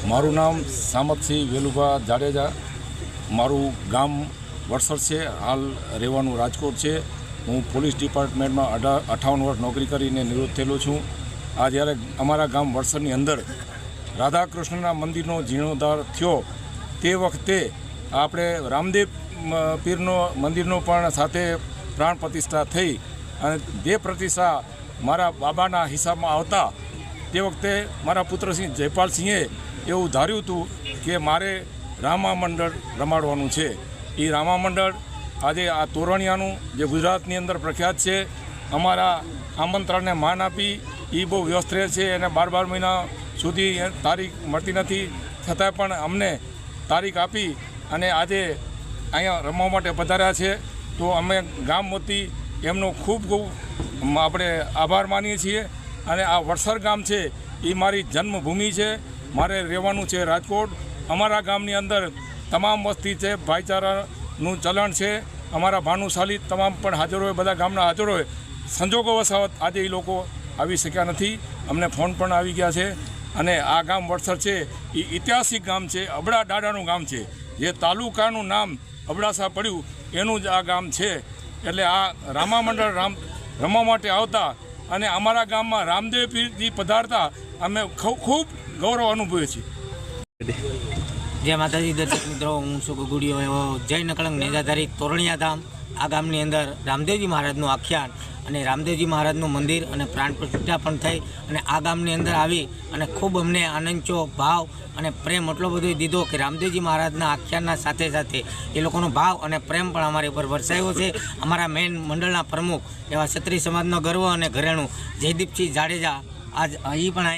મારું નામ સામતસિંહ વેલુભા જાડેજા, મારું ગામ વડસર છે, હાલ રહેવાનું રાજકોટ છે। હું પોલીસ ડિપાર્ટમેન્ટમાં 58 વર્ષ નોકરી કરીને નિવૃત્ત થયેલો છું। આ જ્યારે અમારા ગામ વડસરની અંદર રાધાકૃષ્ણના મંદિરનો જીર્ણોદ્ધાર થયો તે વખતે આપણે રામદેવ પીરનો મંદિરનો પણ સાથે પ્રાણ પ્રતિષ્ઠા થઈ અને જે પ્રતિષ્ઠા મારા બાબાના હિસાબમાં આવતા તે વખતે મારા પુત્રસિંહ જયપાલસિંહે એવું ધાર્યું હતું કે મારે રામા મંડળ રમાડવાનું છે। એ રામા મંડળ આજે આ તોરણિયાનું જે ગુજરાતની અંદર પ્રખ્યાત છે, અમારા આમંત્રણને માન આપી એ બહુ વ્યસ્ત રહે છે અને 12 મહિના સુધી તારીખ મળતી નથી, છતાં પણ અમને તારીખ આપી અને આજે અહીંયા રમવા માટે પધાર્યા છે। તો અમે ગામ વતી એમનો ખૂબ આપણે આભાર માનીએ છીએ। અને આ વડસર ગામ છે એ મારી જન્મભૂમિ છે, મારે રહેવાનું છે રાજકોટ। અમારા ગામની અંદર તમામ વસ્તી છે, ભાઈચારાનું ચલણ છે। અમારા ભાનુશાલી તમામ પણ હાજર હોય, બધા ગામના હાજર હોય। સંજોગો વસાવત આજે એ લોકો આવી શક્યા નથી, અમને ફોન પણ આવી ગયા છે। અને આ ગામ વડસર છે એ ઐતિહાસિક ગામ છે, અબડા દાદાનું ગામ છે, જે તાલુકાનું નામ અબડાસા પડ્યું એનું જ આ ગામ છે। એટલે આ રામા મંડળ રમવા માટે આવતા અને અમારા ગામમાં રામદેવ પીરજી પધારતા અમે ખૂબ ગૌરવ અનુભવીએ છીએ। જય માતાજી દર્શક મિત્રો, હું છું ગુગુડીઓ એવો જય નકળંગ નેજાધારી તોરણિયા ધામ। આ ગામની અંદર રામદેવજી મહારાજનું આખ્યાન અને રામદેવજી મહારાજનું મંદિર અને પ્રાણ પ્રતિષ્ઠા પણ થઈ અને આ ગામની અંદર આવી અને ખૂબ અમને આનંદચો ભાવ અને પ્રેમ એટલો બધો દીધો કે રામદેવજી મહારાજના આખ્યાનના સાથે સાથે એ લોકોનો ભાવ અને પ્રેમ પણ અમારી ઉપર વરસાયો છે। અમારા મેન મંડળના પ્રમુખ એવા ક્ષત્રિય સમાજનો ગર્વ અને ઘરેણું જયદીપસિંહ જાડેજા આજ એ પણ